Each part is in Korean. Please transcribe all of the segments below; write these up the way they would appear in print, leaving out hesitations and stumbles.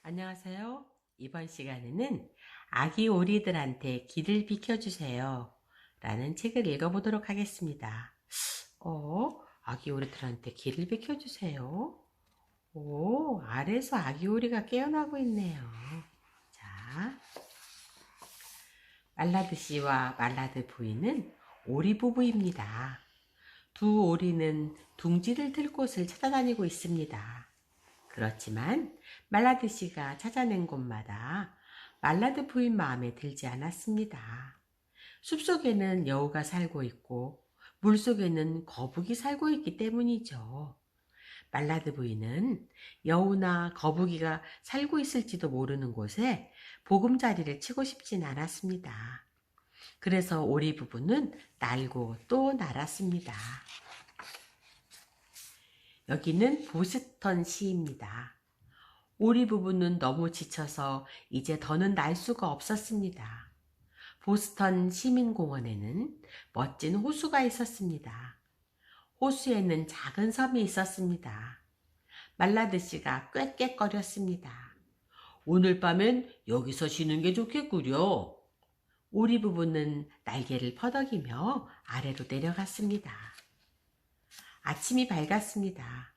안녕하세요. 이번 시간에는 아기 오리들한테 길을 비켜주세요 라는 책을 읽어보도록 하겠습니다. 아기 오리들한테 길을 비켜주세요. 아래에서 아기 오리가 깨어나고 있네요. 자, 말라드 씨와 말라드 부인은 오리 부부입니다. 두 오리는 둥지를 틀 곳을 찾아다니고 있습니다. 그렇지만 말라드 씨가 찾아낸 곳마다 말라드 부인 마음에 들지 않았습니다. 숲속에는 여우가 살고 있고 물속에는 거북이 살고 있기 때문이죠. 말라드 부인은 여우나 거북이가 살고 있을지도 모르는 곳에 보금자리를 치고 싶진 않았습니다. 그래서 오리 부부는 날고 또 날았습니다. 여기는 보스턴 시입니다. 오리 부부는 너무 지쳐서 이제 더는 날 수가 없었습니다. 보스턴 시민공원에는 멋진 호수가 있었습니다. 호수에는 작은 섬이 있었습니다. 말라드 씨가 꽥꽥거렸습니다. 오늘 밤엔 여기서 쉬는 게 좋겠구려. 오리 부부는 날개를 퍼덕이며 아래로 내려갔습니다. 아침이 밝았습니다.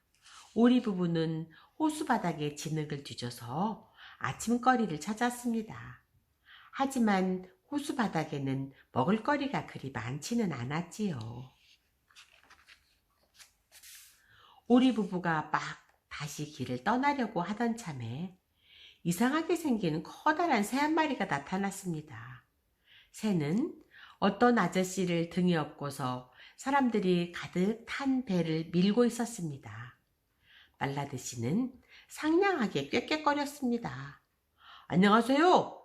오리 부부는 호수 바닥에 진흙을 뒤져서 아침거리를 찾았습니다. 하지만 호수 바닥에는 먹을거리가 그리 많지는 않았지요. 오리 부부가 막 다시 길을 떠나려고 하던 참에 이상하게 생긴 커다란 새 한 마리가 나타났습니다. 새는 어떤 아저씨를 등에 업고서 사람들이 가득 탄 배를 밀고 있었습니다. 말라드 씨는 상냥하게 꾀꾀거렸습니다. 안녕하세요.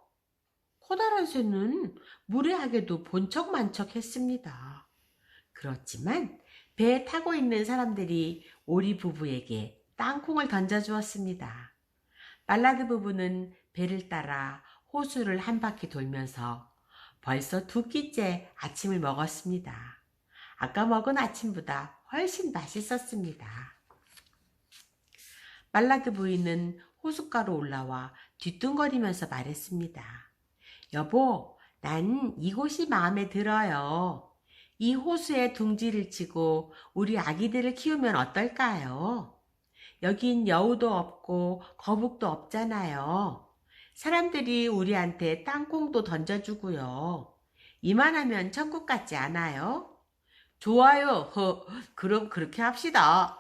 커다란 새는 무례하게도 본척만척했습니다. 그렇지만 배에 타고 있는 사람들이 오리 부부에게 땅콩을 던져주었습니다. 말라드 부부는 배를 따라 호수를 한 바퀴 돌면서 벌써 2끼째 아침을 먹었습니다. 아까 먹은 아침보다 훨씬 맛있었습니다. 말라드 부인은 호숫가로 올라와 뒤뚱거리면서 말했습니다. 여보, 난 이곳이 마음에 들어요. 이 호수에 둥지를 치고 우리 아기들을 키우면 어떨까요? 여긴 여우도 없고 거북도 없잖아요. 사람들이 우리한테 땅콩도 던져주고요. 이만하면 천국 같지 않아요? 좋아요. 그럼 그렇게 합시다.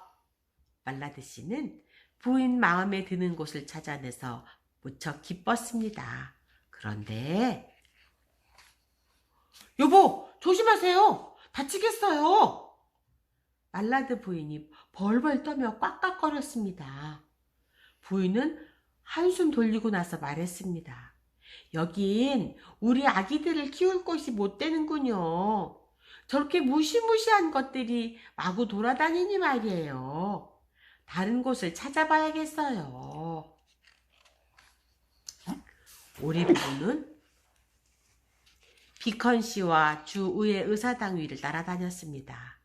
말라드 씨는 부인 마음에 드는 곳을 찾아내서 무척 기뻤습니다. 그런데 여보, 조심하세요. 다치겠어요. 말라드 부인이 벌벌 떠며 꽉꽉거렸습니다. 부인은 한숨 돌리고 나서 말했습니다. 여긴 우리 아기들을 키울 곳이 못 되는군요. 저렇게 무시무시한 것들이 마구 돌아다니니 말이에요. 다른 곳을 찾아봐야겠어요. 오리 부부는 비컨 씨와 주의회 의사당 위를 따라다녔습니다.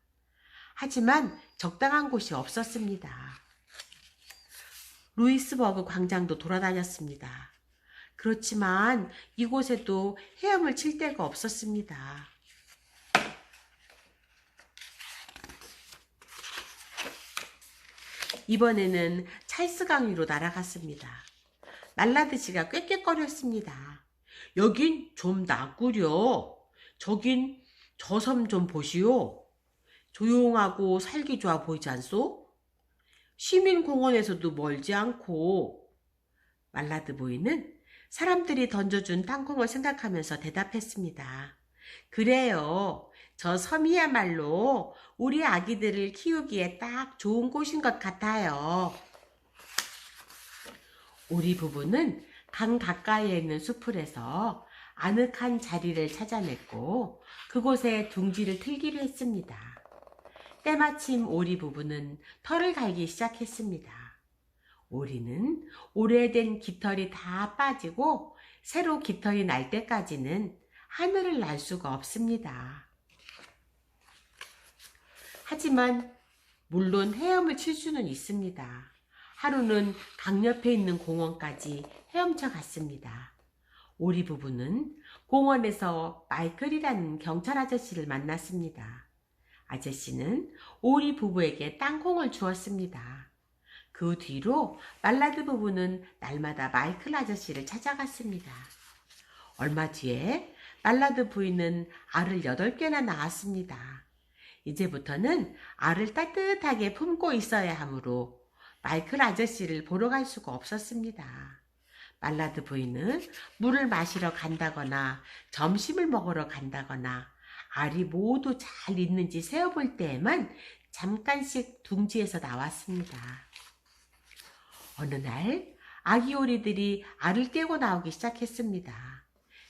하지만 적당한 곳이 없었습니다. 루이스버그 광장도 돌아다녔습니다. 그렇지만 이곳에도 헤엄을 칠 데가 없었습니다. 이번에는 찰스강 위로 날아갔습니다. 말라드 씨가 꾀꾀거렸습니다. 여긴 좀 낫구려. 저긴 저 섬 좀 보시오. 조용하고 살기 좋아 보이지 않소? 시민공원에서도 멀지 않고. 말라드 부인은 사람들이 던져준 땅콩을 생각하면서 대답했습니다. 그래요. 저 섬이야말로 우리 아기들을 키우기에 딱 좋은 곳인 것 같아요. 우리 부부는 강 가까이에 있는 수풀에서 아늑한 자리를 찾아냈고 그곳에 둥지를 틀기로 했습니다. 때마침 오리 부부는 털을 갈기 시작했습니다. 오리는 오래된 깃털이 다 빠지고 새로 깃털이 날 때까지는 하늘을 날 수가 없습니다. 하지만 물론 헤엄을 칠 수는 있습니다. 하루는 강 옆에 있는 공원까지 헤엄쳐 갔습니다. 오리 부부는 공원에서 마이클이라는 경찰 아저씨를 만났습니다. 아저씨는 오리 부부에게 땅콩을 주었습니다. 그 뒤로 말라드 부부는 날마다 마이클 아저씨를 찾아갔습니다. 얼마 뒤에 말라드 부인은 알을 8개나 낳았습니다. 이제부터는 알을 따뜻하게 품고 있어야 하므로 마이클 아저씨를 보러 갈 수가 없었습니다. 말라드 부인은 물을 마시러 간다거나 점심을 먹으러 간다거나 알이 모두 잘 있는지 세어볼 때에만 잠깐씩 둥지에서 나왔습니다. 어느 날 아기 오리들이 알을 깨고 나오기 시작했습니다.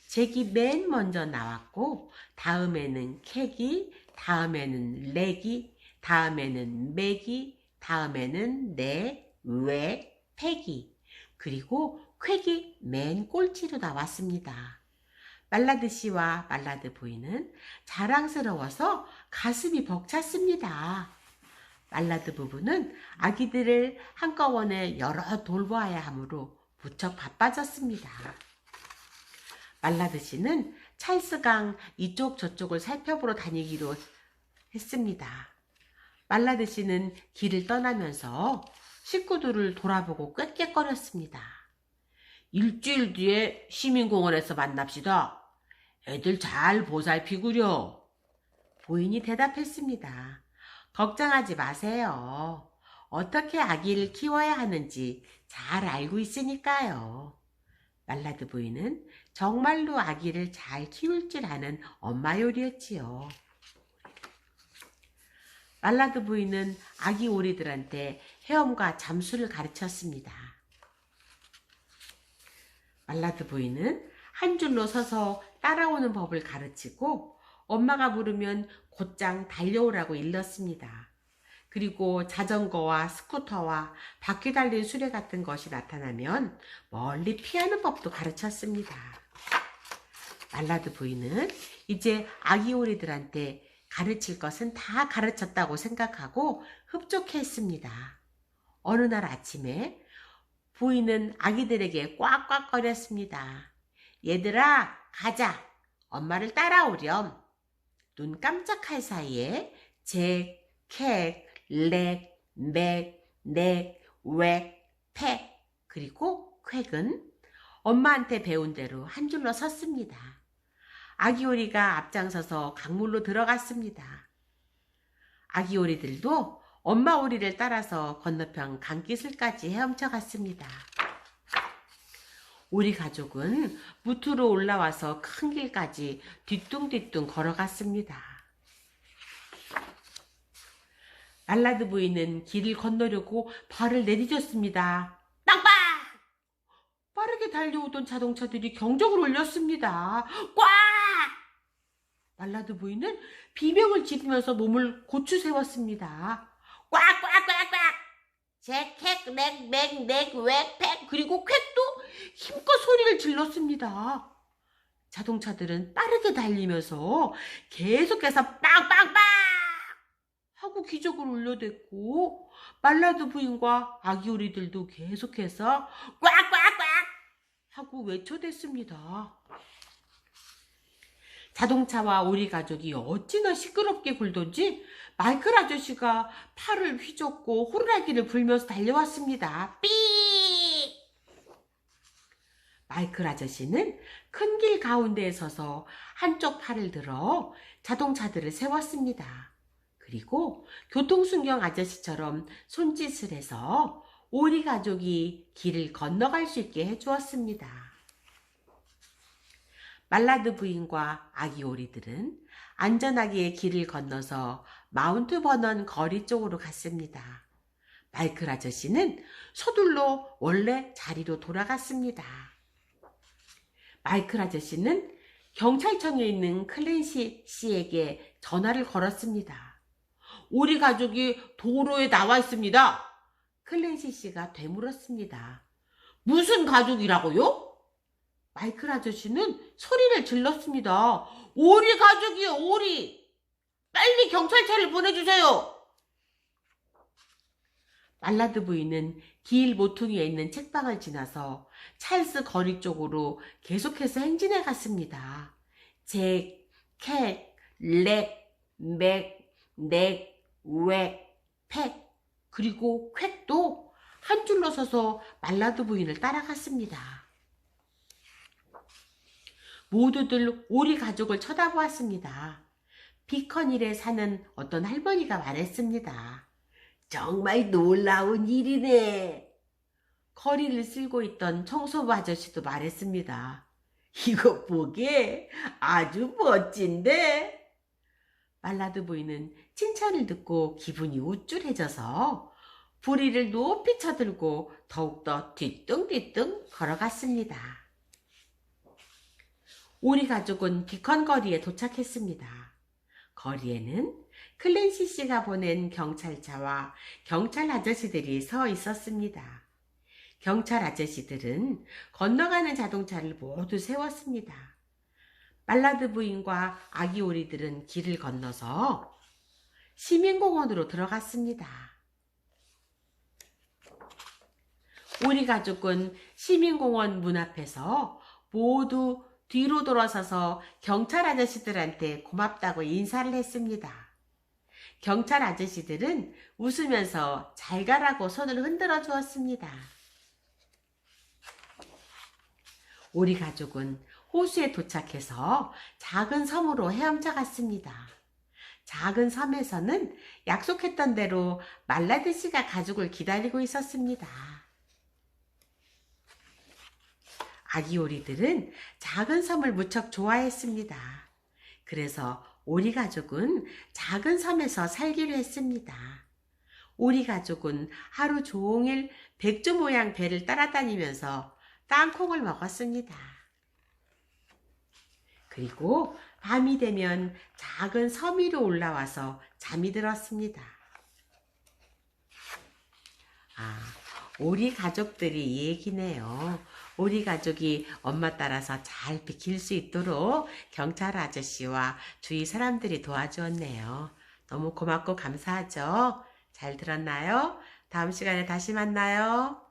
잭이 맨 먼저 나왔고 다음에는 캣이, 다음에는 렉이, 다음에는 맥이, 다음에는 네, 왜, 팩이, 그리고 퀘기 맨 꼴찌로 나왔습니다. 말라드 씨와 말라드 부인은 자랑스러워서 가슴이 벅찼습니다. 말라드 부부는 아기들을 한꺼번에 여러 돌보아야 하므로 무척 바빠졌습니다. 말라드 씨는 찰스강 이쪽 저쪽을 살펴보러 다니기로 했습니다. 말라드 씨는 길을 떠나면서 식구들을 돌아보고 꾀꾀거렸습니다. 일주일 뒤에 시민공원에서 만납시다. 애들 잘 보살피구려. 부인이 대답했습니다. 걱정하지 마세요. 어떻게 아기를 키워야 하는지 잘 알고 있으니까요. 말라드 부인은 정말로 아기를 잘 키울 줄 아는 엄마 요리였지요. 말라드 부인은 아기 오리들한테 헤엄과 잠수를 가르쳤습니다. 말라드 부인은 한 줄로 서서 따라오는 법을 가르치고 엄마가 부르면 곧장 달려오라고 일렀습니다. 그리고 자전거와 스쿠터와 바퀴 달린 수레 같은 것이 나타나면 멀리 피하는 법도 가르쳤습니다. 말라드 부인은 이제 아기 오리들한테 가르칠 것은 다 가르쳤다고 생각하고 흡족해했습니다. 어느 날 아침에 부인은 아기들에게 꽉꽉거렸습니다. 얘들아, 가자. 엄마를 따라오렴. 눈 깜짝할 사이에 잭, 캣, 렉, 맥, 넥, 웩, 팩, 그리고 퀘은 엄마한테 배운 대로 한 줄로 섰습니다. 아기 오리가 앞장서서 강물로 들어갔습니다. 아기 오리들도 엄마 오리를 따라서 건너편 강기슭까지 헤엄쳐 갔습니다. 오리 가족은 무트로 올라와서 큰 길까지 뒤뚱뒤뚱 걸어갔습니다. 말라드 부인은 길을 건너려고 발을 내디뎠습니다. 빵빵! 빠르게 달려오던 자동차들이 경적을 울렸습니다. 꽉! 말라드 부인은 비명을 지르면서 몸을 고추 세웠습니다. 꽉꽉꽉꽉! 제 캣, 렉, 맥, 넥, 웩, 팩, 그리고 캣도 힘껏 소리를 질렀습니다. 자동차들은 빠르게 달리면서 계속해서 빵빵빵! 하고 기적을 울려댔고 말라드 부인과 아기 오리들도 계속해서 꽉꽉꽉! 하고 외쳐댔습니다. 자동차와 오리 가족이 어찌나 시끄럽게 굴던지 마이클 아저씨가 팔을 휘젓고 호루라기를 불면서 달려왔습니다. 삐! 마이클 아저씨는 큰 길 가운데에 서서 한쪽 팔을 들어 자동차들을 세웠습니다. 그리고 교통순경 아저씨처럼 손짓을 해서 오리 가족이 길을 건너갈 수 있게 해주었습니다. 말라드 부인과 아기 오리들은 안전하게 길을 건너서 마운트 버넌 거리 쪽으로 갔습니다. 마이클 아저씨는 서둘러 원래 자리로 돌아갔습니다. 마이클 아저씨는 경찰청에 있는 클랜시 씨에게 전화를 걸었습니다. 오리 가족이 도로에 나와 있습니다. 클랜시 씨가 되물었습니다. 무슨 가족이라고요? 마이클 아저씨는 소리를 질렀습니다. 오리 가족이요, 오리! 빨리 경찰차를 보내주세요! 말라드 부인은 길 모퉁이에 있는 책방을 지나서 찰스 거리 쪽으로 계속해서 행진해 갔습니다. 잭, 캣, 렉, 맥, 넥, 웩, 팩, 그리고 퀘도 한 줄로 서서 말라드 부인을 따라갔습니다. 모두들 오리 가족을 쳐다보았습니다. 비커닐에 사는 어떤 할머니가 말했습니다. 정말 놀라운 일이네. 거리를 쓸고 있던 청소부 아저씨도 말했습니다. 이것 보게 아주 멋진데. 말라드 부인은 칭찬을 듣고 기분이 우쭐해져서 부리를 높이 쳐들고 더욱더 뒤뚱뒤뚱 걸어갔습니다. 오리 가족은 비컨 거리에 도착했습니다. 거리에는 클랜시 씨가 보낸 경찰차와 경찰 아저씨들이 서 있었습니다. 경찰 아저씨들은 건너가는 자동차를 모두 세웠습니다. 말라드 부인과 아기 오리들은 길을 건너서 시민공원으로 들어갔습니다. 오리 가족은 시민공원 문 앞에서 모두 뒤로 돌아서서 경찰 아저씨들한테 고맙다고 인사를 했습니다. 경찰 아저씨들은 웃으면서 잘 가라고 손을 흔들어 주었습니다. 오리 가족은 호수에 도착해서 작은 섬으로 헤엄쳐 갔습니다. 작은 섬에서는 약속했던 대로 말라드 씨가 가족을 기다리고 있었습니다. 아기 오리들은 작은 섬을 무척 좋아했습니다. 그래서 오리 가족은 작은 섬에서 살기로 했습니다. 오리 가족은 하루 종일 백조 모양 배를 따라다니면서 땅콩을 먹었습니다. 그리고 밤이 되면 작은 섬 위로 올라와서 잠이 들었습니다. 오리 가족들이 얘기네요. 오리 가족이 엄마 따라서 잘 비킬 수 있도록 경찰 아저씨와 주위 사람들이 도와주었네요. 너무 고맙고 감사하죠? 잘 들었나요? 다음 시간에 다시 만나요.